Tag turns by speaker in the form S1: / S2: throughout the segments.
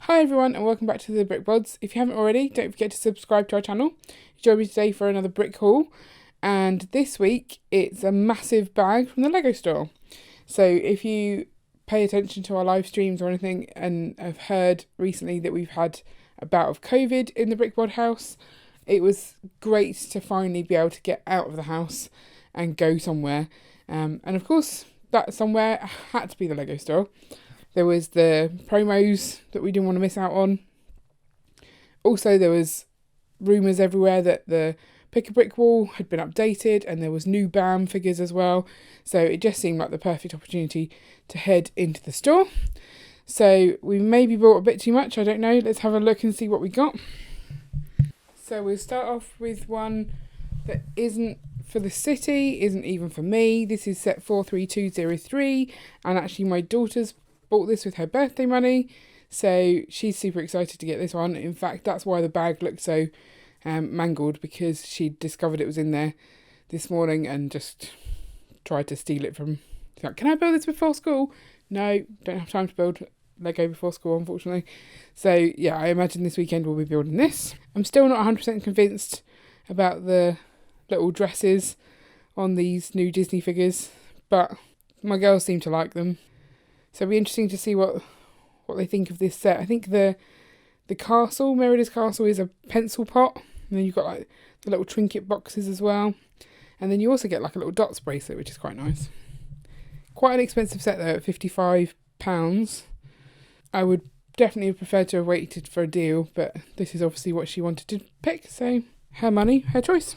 S1: Hi everyone and welcome back to the Brick Bods. If you haven't already, don't forget to subscribe to our channel. Join me today for another brick haul, and this week it's a massive bag from the Lego store. So if you pay attention to our live streams or anything and have heard recently that we've had a bout of COVID in the Brick Bod house, it was great to finally be able to get out of the house and go somewhere. And of course that somewhere had to be the Lego store. There was the promos that we didn't want to miss out on. Also, there was rumours everywhere that the Pick a Brick wall had been updated and there was new BAM figures as well. So it just seemed like the perfect opportunity to head into the store. So we maybe bought a bit too much, I don't know. Let's have a look and see what we got. So we'll start off with one that isn't for the city, isn't even for me. This is set 43203, and actually my daughter's bought this with her birthday money, so she's super excited to get this one. In fact, that's why the bag looked so mangled, because she discovered it was in there this morning and just tried to steal it from. She's like, can I build this before school? No, don't have time to build Lego before school, unfortunately. So yeah, I imagine this weekend we'll be building this. I'm still not 100% convinced about the little dresses on these new Disney figures, but my girls seem to like them. So it'll be interesting to see what they think of this set. I think the castle, Merida's castle, is a pencil pot. And then you've got like the little trinket boxes as well. And then you also get like a little dots bracelet, which is quite nice. Quite an expensive set though, at £55. I would definitely have preferred to have waited for a deal, but this is obviously what she wanted to pick, so her money, her choice.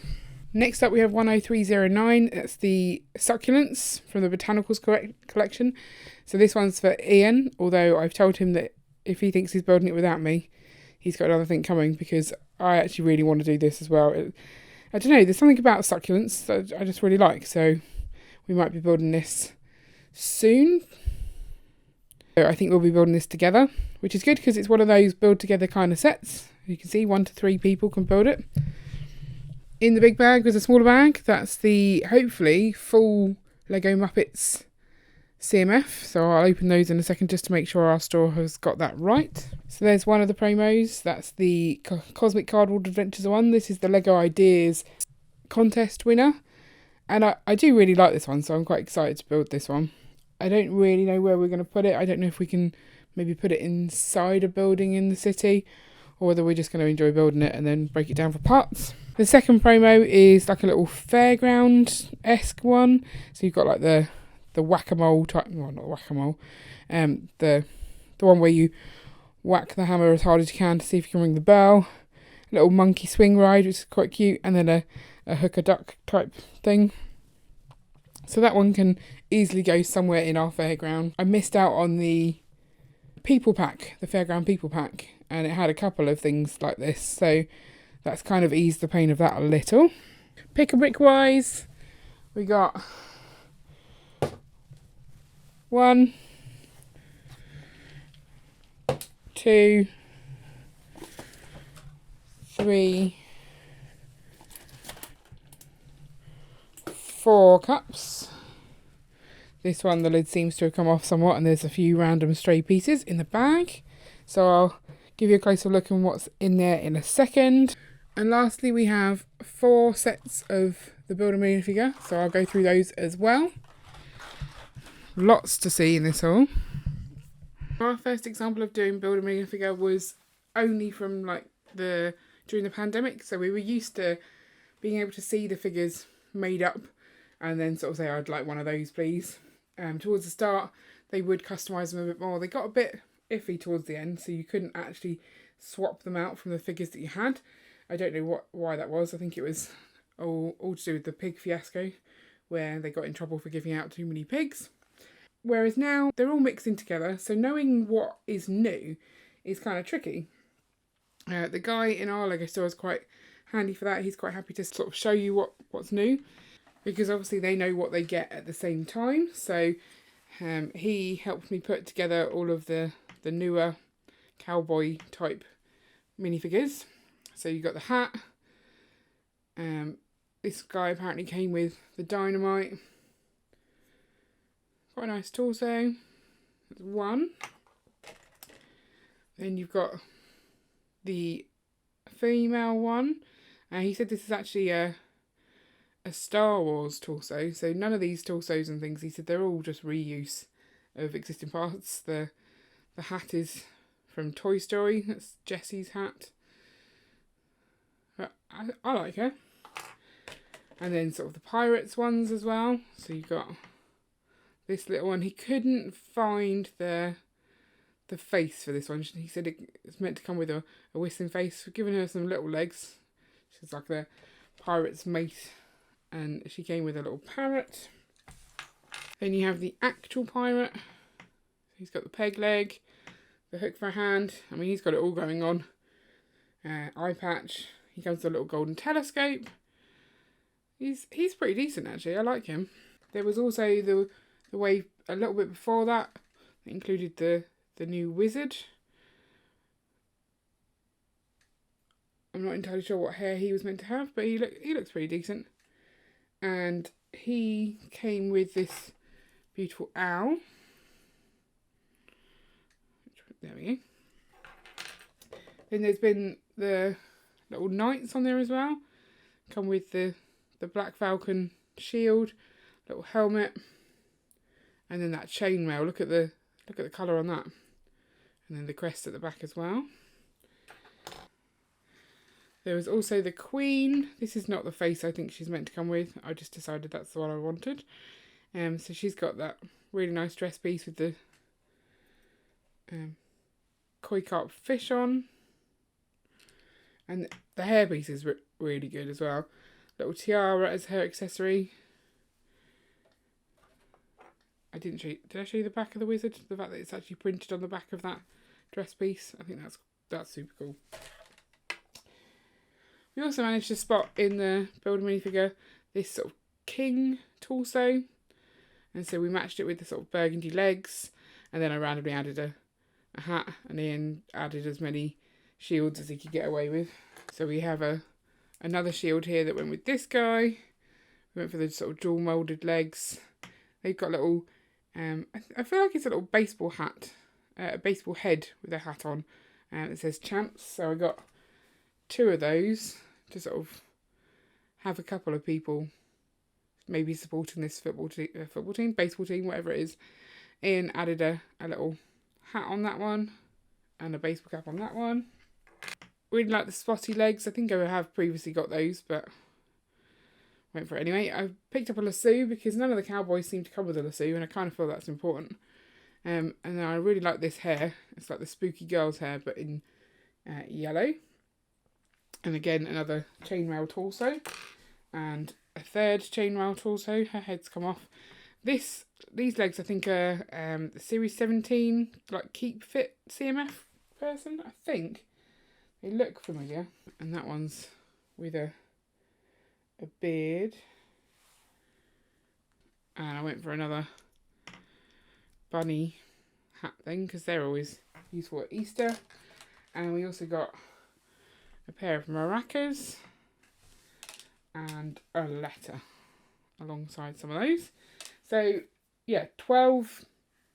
S1: Next up we have 10309, that's the succulents from the Botanicals collection. So this one's for Ian, although I've told him that if he thinks he's building it without me, he's got another thing coming, because I actually really want to do this as well. I don't know, there's something about succulents that I just really like, so we might be building this soon. So I think we'll be building this together, which is good because it's one of those build together kind of sets. You can see 1 to 3 people can build it. In the big bag was a smaller bag. That's the, hopefully, full Lego Muppets CMF. So I'll open those in a second just to make sure our store has got that right. So there's one of the promos. That's the Cosmic Cardboard Adventures one. This is the Lego Ideas contest winner. And I do really like this one, so I'm quite excited to build this one. I don't really know where we're going to put it. I don't know if we can maybe put it inside a building in the city, or whether we're just going to enjoy building it and then break it down for parts. The second promo is like a little fairground-esque one. So you've got like the whack-a-mole type, well, not whack-a-mole, the one where you whack the hammer as hard as you can to see if you can ring the bell. A little monkey swing ride, which is quite cute, and then a hook-a-duck type thing. So that one can easily go somewhere in our fairground. I missed out on the people pack, the fairground people pack, and it had a couple of things like this, so that's kind of eased the pain of that a little. Pick a Brick wise, we got 1, 2, 3, 4 cups. This one, the lid seems to have come off somewhat, and there's a few random stray pieces in the bag. So I'll give you a closer look at what's in there in a second. And lastly, we have 4 sets of the Build-A-Million figure, so I'll go through those as well. Lots to see in this haul. Our first example of doing Build-A-Million figure was only from during the pandemic, so we were used to being able to see the figures made up and then sort of say, I'd like one of those please. Towards the start they would customise them a bit more. They got a bit iffy towards the end, so you couldn't actually swap them out from the figures that you had. I don't know why that was. I think it was all to do with the pig fiasco, where they got in trouble for giving out too many pigs. Whereas now they're all mixing together, so knowing what is new is kind of tricky. The guy in our Lego store is quite handy for that. He's quite happy to sort of show you what's new, because obviously they know what they get at the same time. So he helped me put together all of the newer cowboy type minifigures. So you got the hat. This guy apparently came with the dynamite. Quite a nice torso. That's one. Then you've got the female one. He said this is actually a Star Wars torso. So none of these torsos and things, he said they're all just reuse of existing parts. The hat is from Toy Story. That's Jessie's hat. But I like her. And then sort of the Pirates ones as well. So you've got this little one. He couldn't find the face for this one. He said it's meant to come with a whistling face. We've given her some little legs. She's like the pirate's mate. And she came with a little parrot. Then you have the actual pirate. He's got the peg leg, the hook for a hand. I mean, he's got it all going on. Eye patch. He comes with a little golden telescope. He's pretty decent, actually. I like him. There was also the way a little bit before that included the new wizard. I'm not entirely sure what hair he was meant to have, but he looks pretty decent. And he came with this beautiful owl. There we go. Then there's been the little knights on there as well. Come with the Black Falcon shield, little helmet, and then that chainmail. Look at the colour on that. And then the crest at the back as well. There was also the Queen. This is not the face I think she's meant to come with. I just decided that's the one I wanted. So she's got that really nice dress piece with the koi carp fish on. And the hairpiece is really good as well. Little tiara as her accessory. I didn't show you. Did I show you the back of the wizard? The fact that it's actually printed on the back of that dress piece. I think that's super cool. We also managed to spot in the Build a minifigure this sort of king torso. And so we matched it with the sort of burgundy legs. And then I randomly added a hat. And Ian added as many shields as he could get away with. So we have another shield here that went with this guy. We went for the sort of dual moulded legs. They've got little, I feel like it's a little baseball hat. A baseball head with a hat on. And it says champs. So I got 2 of those to sort of have a couple of people maybe supporting this football team, baseball team, whatever it is. Ian added a little hat on that one and a baseball cap on that one. Really like the spotty legs. I think I have previously got those, but went for it anyway. I picked up a lasso because none of the cowboys seem to come with a lasso, and I kind of feel that's important. And then I really like this hair. It's like the spooky girl's hair, but in yellow. And again, another chainmail torso. And a third chainmail torso. Her head's come off. These legs, I think, are the Series 17, like Keep Fit CMF person, I think. They look familiar. And that one's with a beard. And I went for another bunny hat thing because they're always useful at Easter. And we also got a pair of maracas and a letter alongside some of those. So yeah, 12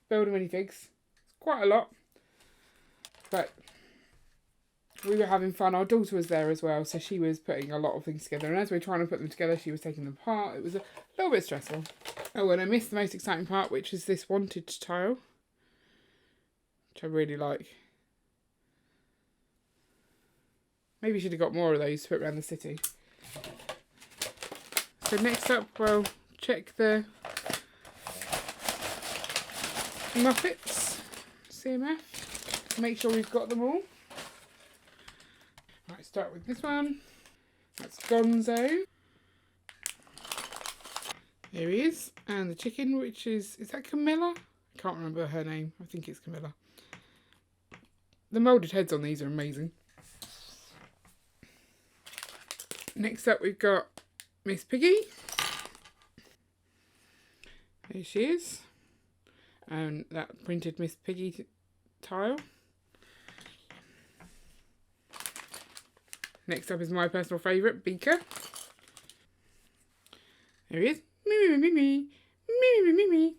S1: Builder minifigs. It's quite a lot, but we were having fun. Our daughter was there as well, so she was putting a lot of things together, and as we were trying to put them together, she was taking them apart. It was a little bit stressful. Oh, and I missed the most exciting part, which is this wanted tile, which I really like. Maybe should have got more of those to put around the city. So next up, we'll check the Muppets CMF. Make sure we've got them all. Right, start with this one. That's Gonzo. There he is. And the chicken, which is that Camilla? I can't remember her name. I think it's Camilla. The moulded heads on these are amazing. Next up, we've got Miss Piggy. There she is. And that printed Miss Piggy tile. Next up is my personal favourite, Beaker. There he is. Me, me, me, me, me, me, me, me, me.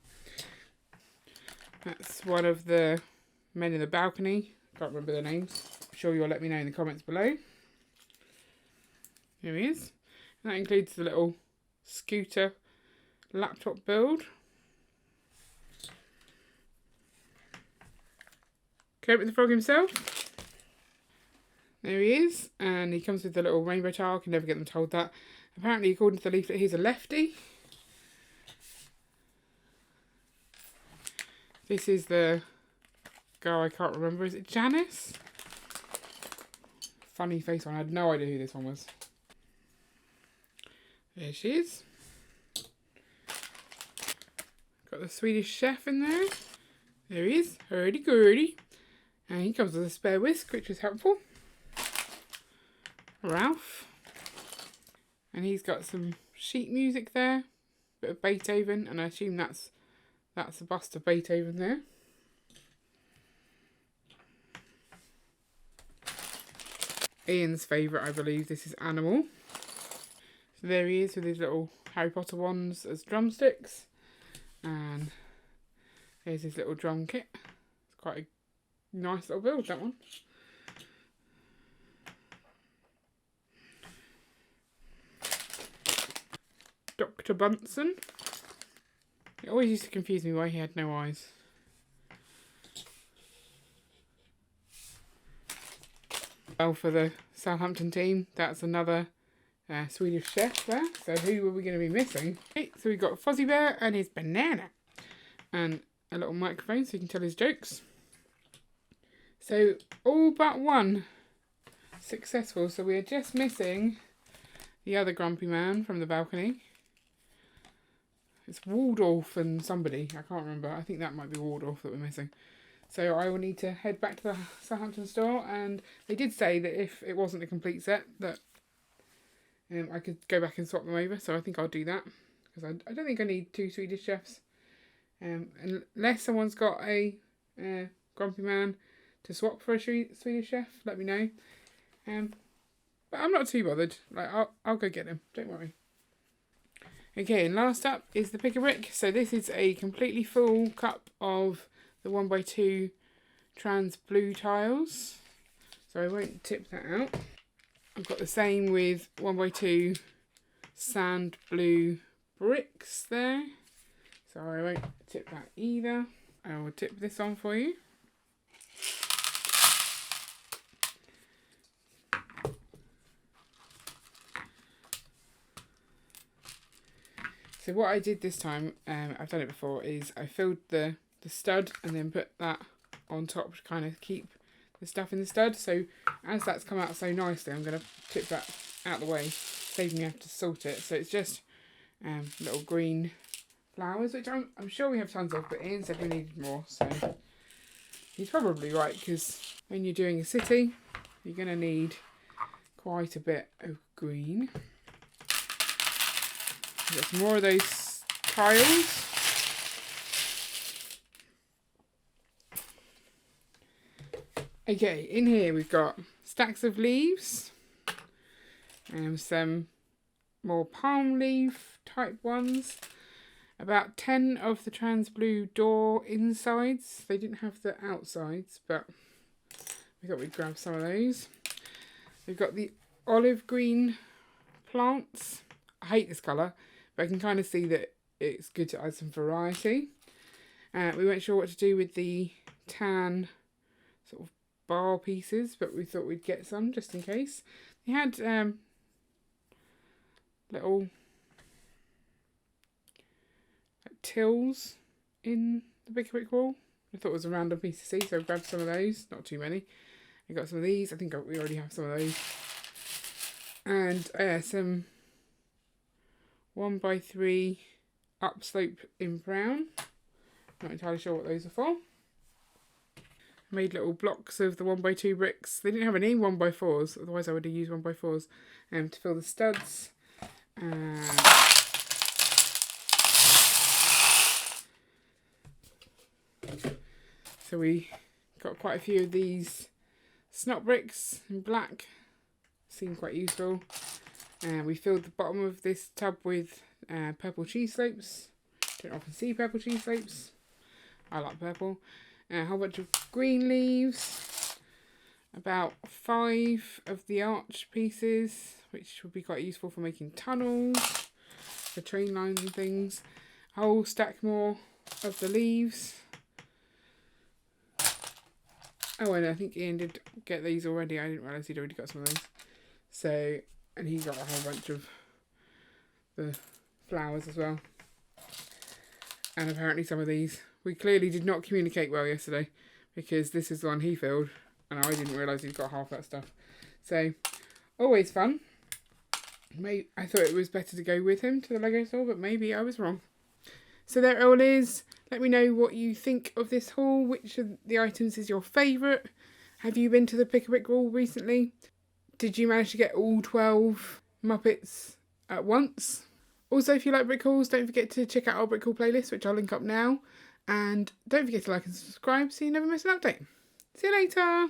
S1: That's one of the men in the balcony. can't remember their names. I'm sure you'll let me know in the comments below. Here he is. And that includes the little scooter laptop build. Kermit the Frog himself. There he is, and he comes with the little rainbow tile. I can never get them told that. Apparently, according to the leaflet, he's a lefty. This is the girl I can't remember. Is it Janice? Funny face one. I had no idea who this one was. There she is. Got the Swedish chef in there. There he is. Hurdy-gurdy. And he comes with a spare whisk, which is helpful. Ralph. And he's got some sheet music there. Bit of Beethoven, and I assume that's a bust of Beethoven there. Ian's favourite, I believe. This is Animal. So there he is with his little Harry Potter wands as drumsticks. And there's his little drum kit. It's quite a nice little build, that one. Dr. Bunsen. It always used to confuse me why he had no eyes. Well, for the Southampton team, that's another Swedish chef there. So who are we going to be missing? Okay, so we've got Fozzie Bear and his banana. And a little microphone so he can tell his jokes. So all but one successful. So we are just missing the other grumpy man from the balcony. It's Waldorf and somebody. I can't remember. I think that might be Waldorf that we're missing. So I will need to head back to the Southampton store. And they did say that if it wasn't a complete set, that I could go back and swap them over. So I think I'll do that. Because I don't think I need two Swedish chefs. Unless someone's got a grumpy man to swap for a Swedish chef, let me know. But I'm not too bothered. Like I'll go get him. Don't worry. Okay, and last up is the pick-a-brick. So this is a completely full cup of the 1x2 trans blue tiles. So I won't tip that out. I've got the same with 1x2 sand blue bricks there. So I won't tip that either. I will tip this on for you. So what I did this time, I've done it before, is I filled the stud and then put that on top to kind of keep the stuff in the stud. So as that's come out so nicely, I'm going to tip that out the way, saving me having to salt it. So it's just little green flowers, which I'm sure we have tons of, but Ian said we needed more. So he's probably right, because when you're doing a city, you're going to need quite a bit of green. Got some more of those tiles. Okay, in here we've got stacks of leaves and some more palm leaf type ones. About 10 of the trans blue door insides. They didn't have the outsides, but we thought we'd grab some of those. We've got the olive green plants. I hate this colour, but I can kind of see that it's good to add some variety. We weren't sure what to do with the tan sort of bar pieces, but we thought we'd get some just in case. They had little like tills in the big brick wall. I thought it was a random piece to see, so I grabbed some of those. Not too many. I got some of these. I think we already have some of those. And some 1x3 upslope in brown. Not entirely sure what those are for. I made little blocks of the 1x2 bricks. They didn't have any 1x4s, otherwise I would have used 1x4s to fill the studs. So we got quite a few of these snot bricks in black. Seem quite useful. We filled the bottom of this tub with purple cheese slopes. Don't often see purple cheese slopes. I like purple. A whole bunch of green leaves. about 5 of the arch pieces, which would be quite useful for making tunnels, for train lines and things. A whole stack more of the leaves. Oh, and I think Ian did get these already. I didn't realise he'd already got some of those. So, and he got a whole bunch of the flowers as well. And apparently some of these. We clearly did not communicate well yesterday, because this is the one he filled and I didn't realise he'd got half that stuff. So, always fun. I thought it was better to go with him to the Lego store, but maybe I was wrong. So there it all is. Let me know what you think of this haul. Which of the items is your favourite? Have you been to the Pick a Brick Wall recently? Did you manage to get all 12 Muppets at once? Also, if you like brick hauls, don't forget to check out our brick haul playlist, which I'll link up now. And don't forget to like and subscribe so you never miss an update. See you later.